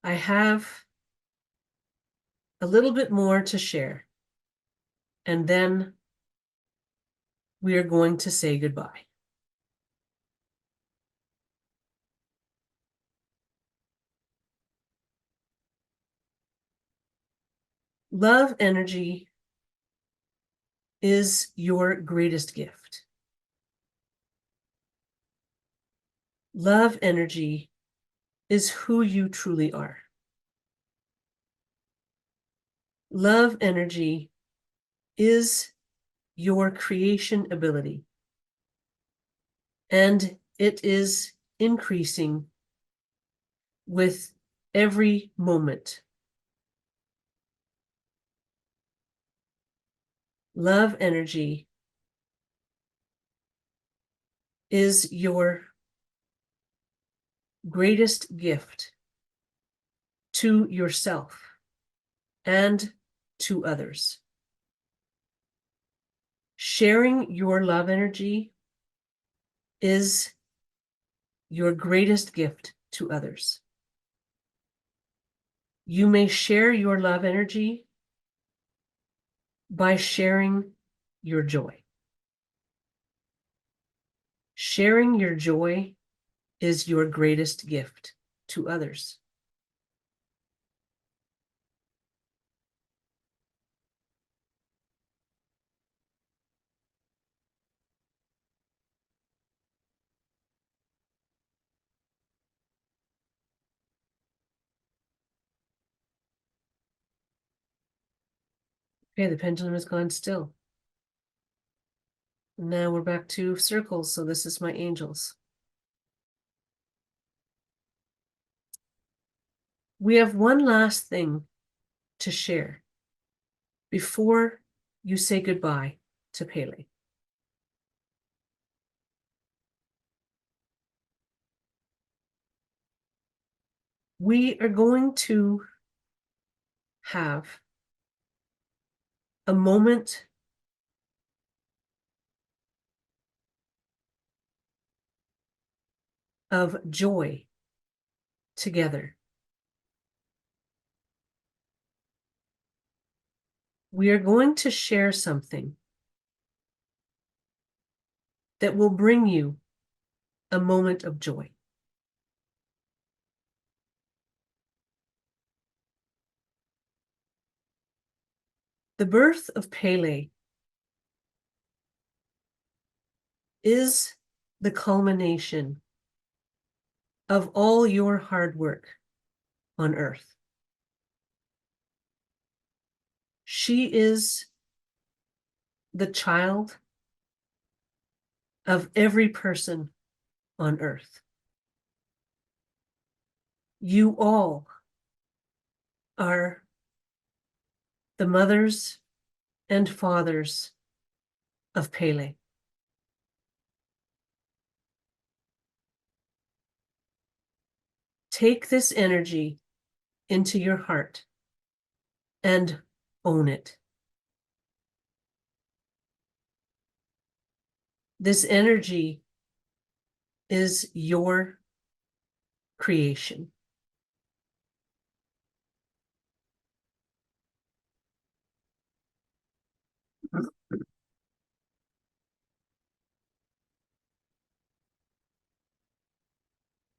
I have a little bit more to share, and then we are going to say goodbye. Love energy is your greatest gift. Love energy is who you truly are. Love energy is your creation ability, and it is increasing with every moment. Love energy is your greatest gift to yourself and to others. Sharing your love energy is your greatest gift to others. You may share your love energy by sharing your joy. Sharing your joy is your greatest gift to others. Okay, the pendulum has gone still. Now we're back to circles, so this is my angels. We have one last thing to share before you say goodbye to Pele. We are going to have a moment of joy together. we are going to share something that will bring you a moment of joy. The birth of Pele is the culmination of all your hard work on earth. She is the child of every person on earth. You all are the mothers and fathers of Pele. Take this energy into your heart and own it. This energy is your creation.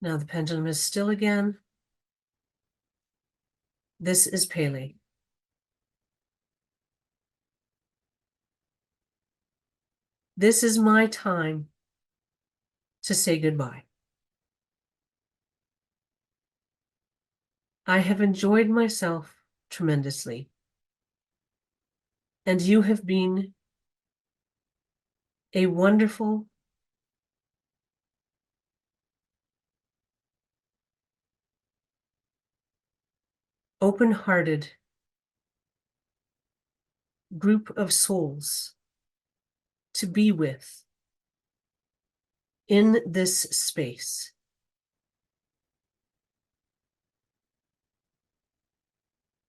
Now the pendulum is still again. This is Pele. This is my time to say goodbye. I have enjoyed myself tremendously, and you have been a wonderful, open-hearted group of souls to be with in this space.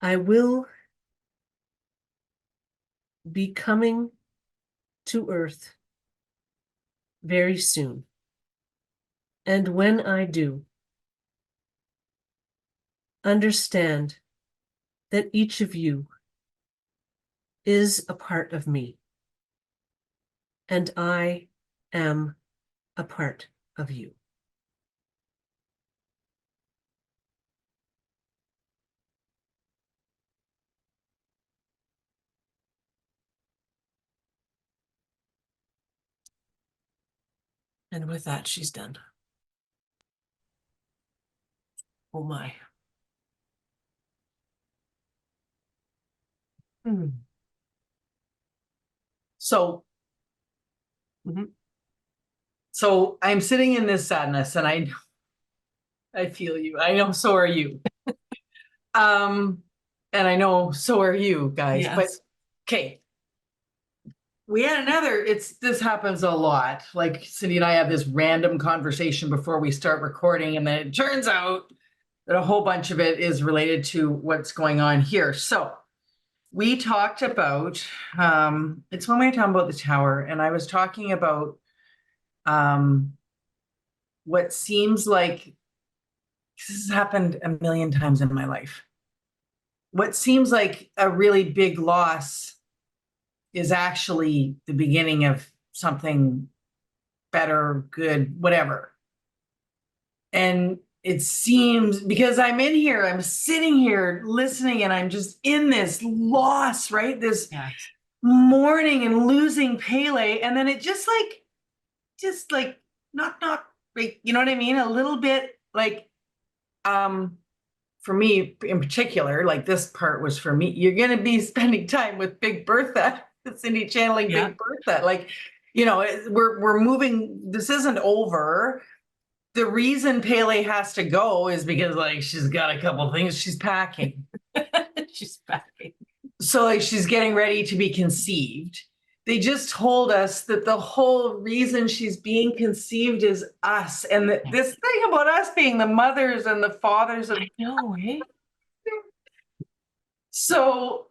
I will be coming to Earth very soon. And when I do, understand that each of you is a part of me, and I am a part of you. And with that, she's done. Oh my. So, Mhm. so I'm sitting in this sadness, and I feel you. I know, so are you. And I know so are you guys. Yes. But okay, we had this happens a lot. Like Cindy and I have this random conversation before we start recording, and then it turns out that a whole bunch of it is related to what's going on here. So we talked about it's when we were talking about the tower, and I was talking about what seems like this has happened a million times in my life. What seems like a really big loss is actually the beginning of something better, good, whatever. And it seems, because I'm in here, I'm sitting here listening, and I'm just in this loss, right? This Yes. mourning and losing Pele. And then it just like, not, like, you know what I mean? A little bit like, for me in particular, like this part was for me. You're going to be spending time with Big Bertha, Cindy channeling Yeah. Big Bertha. Like, you know, we're moving. This isn't over. The reason Pele has to go is because like she's got a couple things she's packing. She's packing. So like she's getting ready to be conceived. They just told us that the whole reason she's being conceived is us, and that this thing about us being the mothers and the fathers of. I know, eh? So,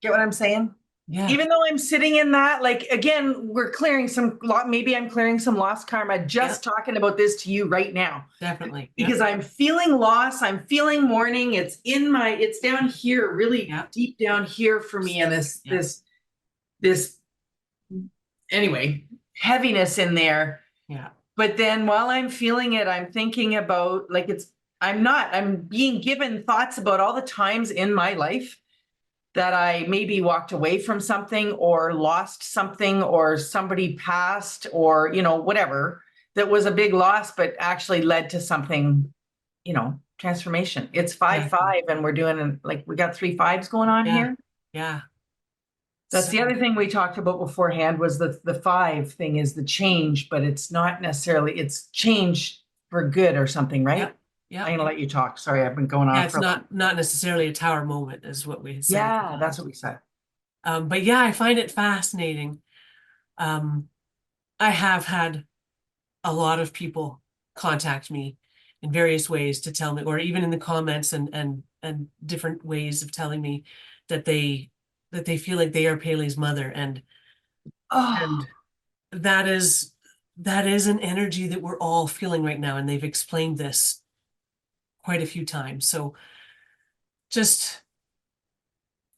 get what I'm saying? Yeah, even though I'm sitting in that, like, again, we're clearing some, maybe I'm clearing some lost karma yeah, just talking about this to you right now, definitely. Yeah, because I'm feeling loss. I'm feeling mourning. It's down here, really yeah, deep down here for me. And yeah, this, anyway, heaviness in there. yeah, But then while I'm feeling it, I'm thinking about, like, I'm being given thoughts about all the times in my life that I maybe walked away from something or lost something or somebody passed or, whatever, that was a big loss, but actually led to something, transformation. It's exactly. 5-5 and we're doing, like, we got 3 5s going on Yeah, here. yeah. That's So, the other thing we talked about beforehand, was the 5 thing is the change, but it's not necessarily, it's change for good or something, yeah, right? yeah. I'm gonna let you talk. Sorry, I've been going Yeah, on it's for. not necessarily a tower moment, is what we had said. Yeah, that's what we said. But yeah, I find it fascinating. Um, I have had a lot of people contact me in various ways to tell me, or even in the comments and different ways of telling me that they feel like they are Pele's mother, Oh, and that is that is an energy that we're all feeling right now, and they've explained this quite a few times. So just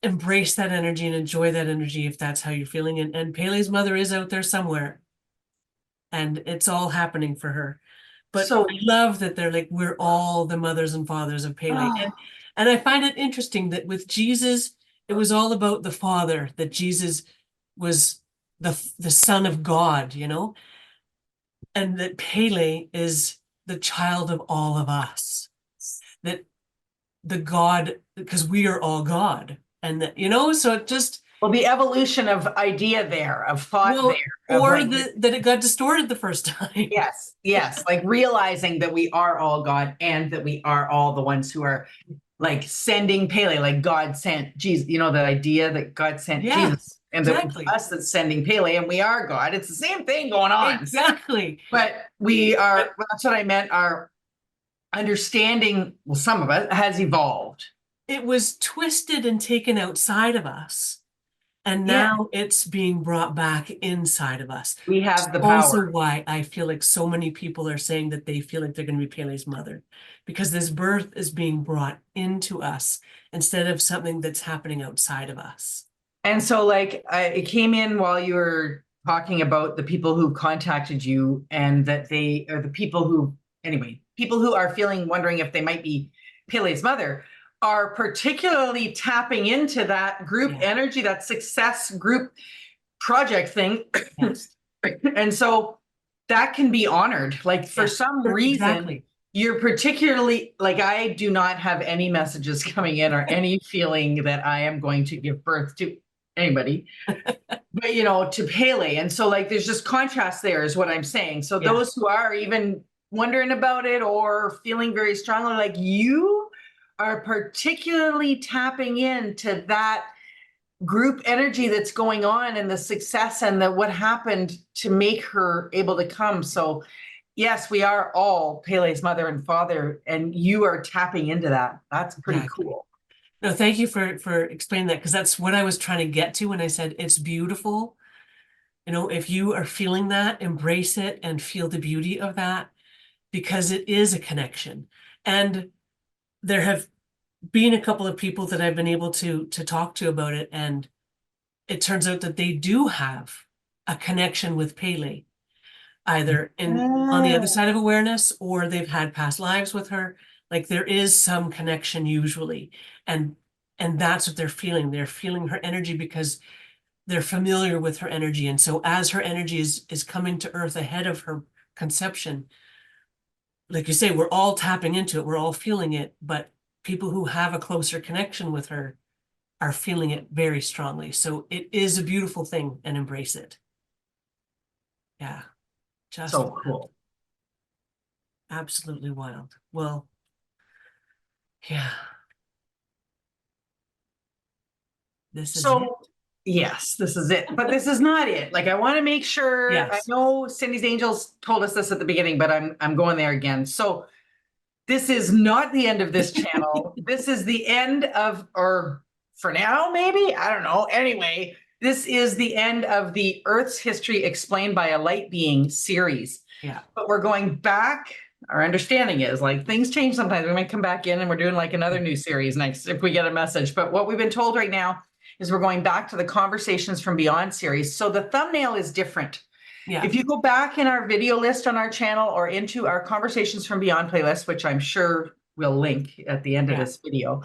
embrace that energy and enjoy that energy if that's how you're feeling. And Pele's mother is out there somewhere, and it's all happening for her. But I so, love that they're like, we're all the mothers and fathers of Pele. oh, And I find it interesting that with Jesus, it was all about the Father, that Jesus was the Son of God, and that Pele is the child of all of us. That the God, because we are all God. And that, so it just, well, the evolution of idea there, of thought there, well, of or like, that it got distorted the first time. yes, like realizing that we are all God and that we are all the ones who are, like, sending Pele, like God sent Jesus, that idea that God sent Jesus, Yes, and that exactly. us that's sending Pele and we are God. It's the same thing going on. Exactly. But we But are, that's what I meant, our understanding, well, some of it has evolved. it was twisted and taken outside of us. And Yeah, now it's being brought back inside of us. we It's have the also power. why I feel like so many people are saying that they feel like they're going to be Pele's mother, because this birth is being brought into us instead of something that's happening outside of us. And so, like, it came in while you were talking about the people who contacted you, and that they are the people who, anyway, people who are feeling, wondering if they might be Pele's mother, are particularly tapping into that group Yeah. energy, that success group project thing. Yes. And so that can be honored. Like, for Yes. some reason, Exactly. you're particularly, like, I do not have any messages coming in or any feeling that I am going to give birth to anybody, but, to Pele. And so, like, there's just contrast there, is what I'm saying. So Yeah. those who are even wondering about it or feeling very strongly, like, you are particularly tapping into that group energy that's going on, and the success and the what happened to make her able to come. So yes, we are all Pele's mother and father, and you are tapping into that. That's pretty Exactly. cool. No, thank you for explaining that, because that's what I was trying to get to when I said it's beautiful. If you are feeling that, embrace it and feel the beauty of that, because it is a connection. And there have been a couple of people that I've been able to talk to about it, and it turns out that they do have a connection with Pele, either on the other Ah. side of awareness, or they've had past lives with her. Like, there is some connection usually, and that's what they're feeling. They're feeling her energy because they're familiar with her energy. And so as her energy is coming to earth ahead of her conception, like you say, we're all tapping into it, we're all feeling it, but people who have a closer connection with her are feeling it very strongly. So it is a beautiful thing, and embrace it. Yeah, just So cool. absolutely wild. Well, yeah, this is it. So yes, this is it, but this is not it. Like, I want to make sure, I Yes. know Cindy's Angels told us this at the beginning, but I'm going there again. So this is not the end of this channel. This is the end of, or for now, maybe, I don't know. Anyway, This is the end of the Earth's History Explained by a Light Being series. Yeah. But we're going back. Our understanding is like things change sometimes. We might come back in and we're doing like another new series next if we get a message. But what we've been told right now is we're going back to the Conversations from Beyond series. So the thumbnail is different. Yeah. If you go back in our video list on our channel or into our Conversations from Beyond playlist, which I'm sure we'll link at the end of this video,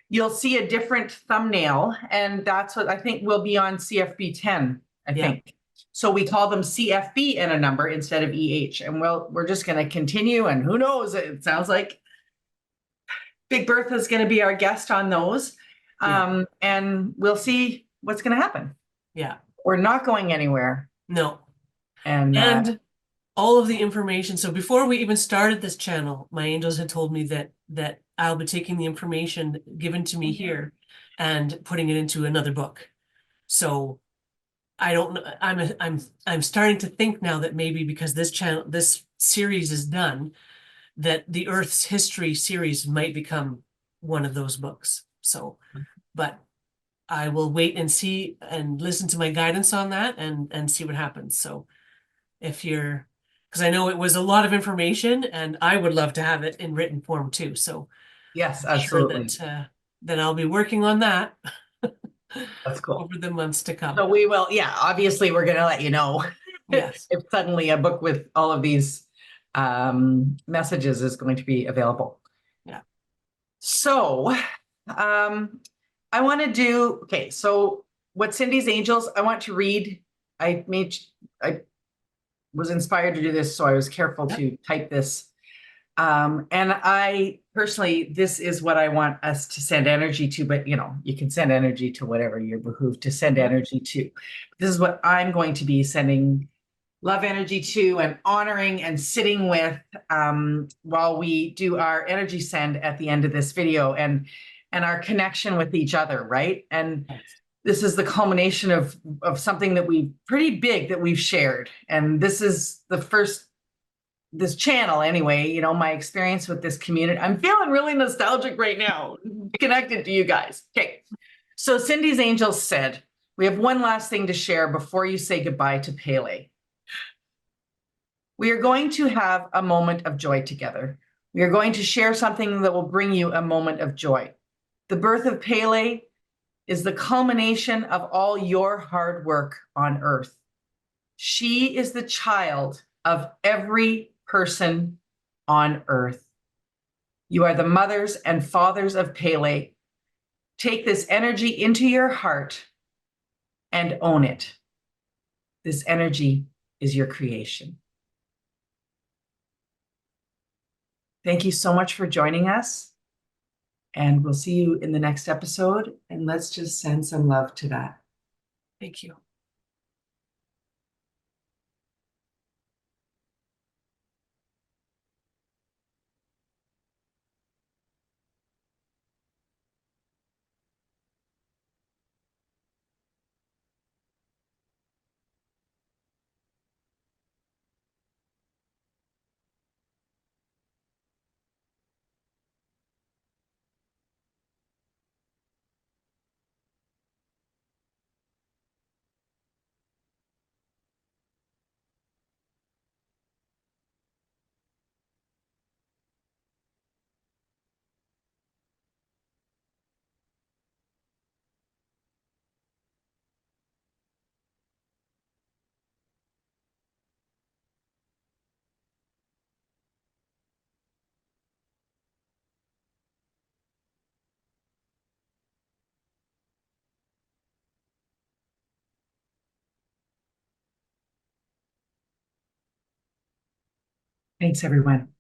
you'll see a different thumbnail, and that's what I think will be on CFB 10, I think. So we call them CFB and a number instead of EH, and we're just going to continue, and who knows, it sounds like Big Bertha is going to be our guest on those, and we'll see what's going to happen. Yeah. We're not going anywhere. No. And all of the information. So before we even started this channel, my angels had told me that I'll be taking the information given to me here and putting it into another book. So I don't know. I'm starting to think now that maybe because this series is done, that the Earth's History series might become one of those books. So, but I will wait and see and listen to my guidance on that and see what happens. So if you're, because I know it was a lot of information and I would love to have it in written form too. So yes, I'm sure absolutely. that I'll be working on that. That's cool. Over the months to come. So we will, obviously we're going to let you know Yes. if suddenly a book with all of these messages is going to be available. Yeah. So I want to do, okay, so what Cindy's Angels, I want to read. I was inspired to do this, so I was careful to type this. And I personally, this is what I want us to send energy to, but you can send energy to whatever you're behooved to send energy to. This is what I'm going to be sending love energy to and honoring and sitting with while we do our energy send at the end of this video and our connection with each other, right? And this is the culmination of something that pretty big that we've shared. And this is the first, this channel anyway, my experience with this community. I'm feeling really nostalgic right now, connected to you guys. Okay. So Cindy's Angels said, we have one last thing to share before you say goodbye to Pele. We are going to have a moment of joy together. We are going to share something that will bring you a moment of joy. The birth of Pele is the culmination of all your hard work on earth. She is the child of every person on earth. You are the mothers and fathers of Pele. Take this energy into your heart and own it. This energy is your creation. Thank you so much for joining us. And we'll see you in the next episode. And let's just send some love to that. Thank you. Thanks, everyone.